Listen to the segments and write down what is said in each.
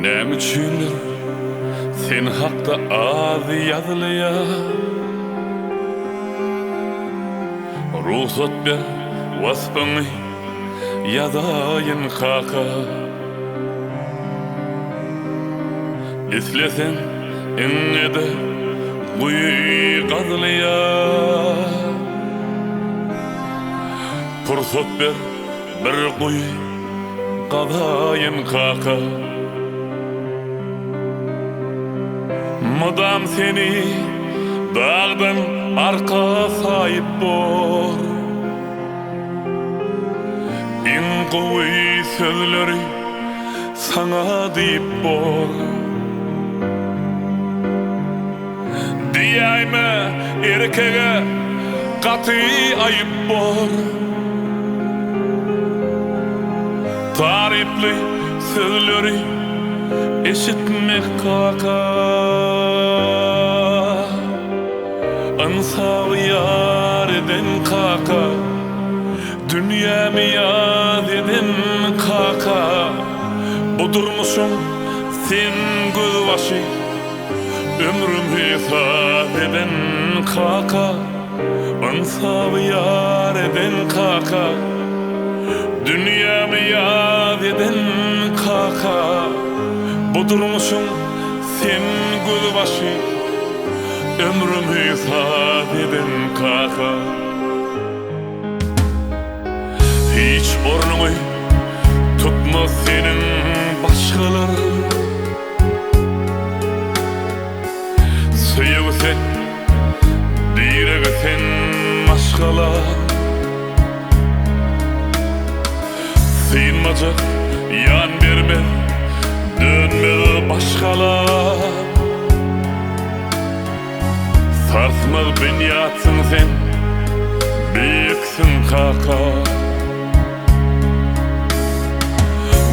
Näme üçindir sen hakda az yazılýa? Ruhsat ber wasfyny ýazaýyn kaka. Islesen eňede guý gazlýa. Pursat ber bir guý gazaýyn kaka. Madam seni dağdan arka sayıp bor, in kuvvet sözleri sana deyip bor. Diyayma erkege katı ayıp bor, tarifli sözleri eşitmek kaka. Ansal yar eden kaka, dünyamı yad eden kaka. Budurmuşum sen gözbaşı, ömrümü hesap eden kaka. Ansal yar eden kaka, dünyamı yad eden kaka. Budurmuşum sen gözbaşı, ömrümü hesap eden kaka. Hiç ornumu tutmaz senin başkalar. Süyüğü sen, direği sen başkalar. Sığınmacak yan verme, dönme başkalar. Sarsmaz bünyatsın sen, büyüksün kaka.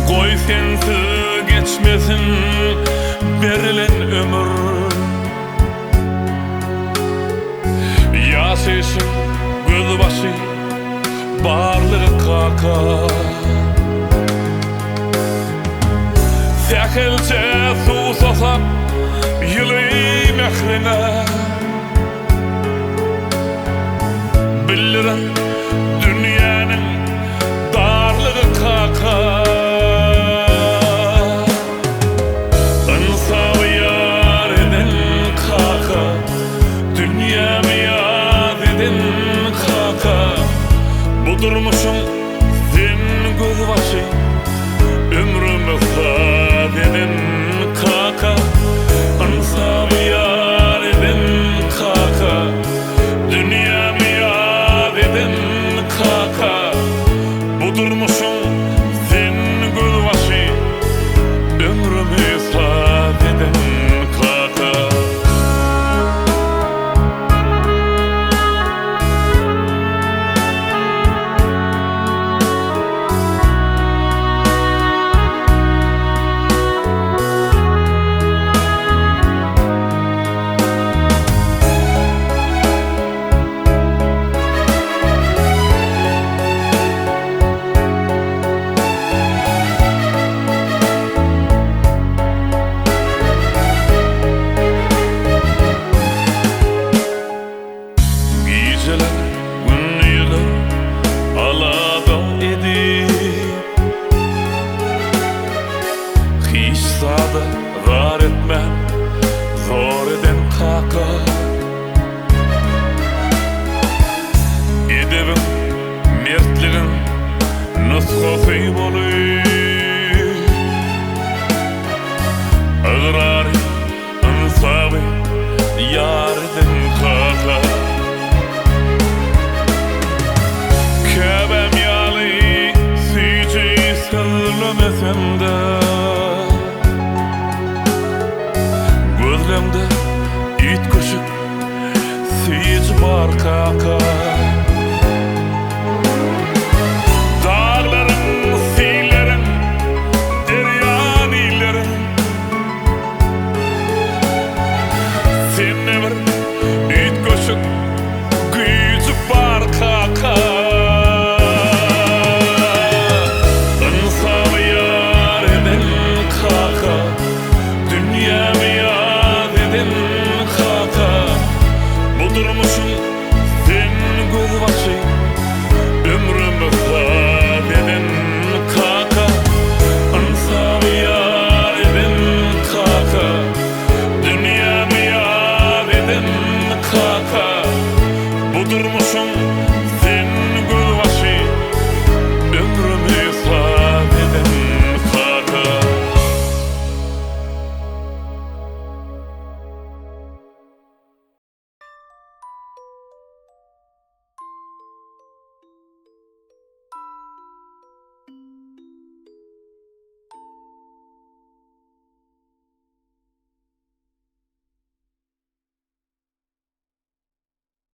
Koy sensiz geçmesin verilen ömür. Yaşayışın gözbaşı barlığı kaka. Sekelce susasam yılı mehrine. Bilirim dünyanın darlığı kaka. Ansal yar eden kaka, dünyamı yad eden kaka. Budurmuşum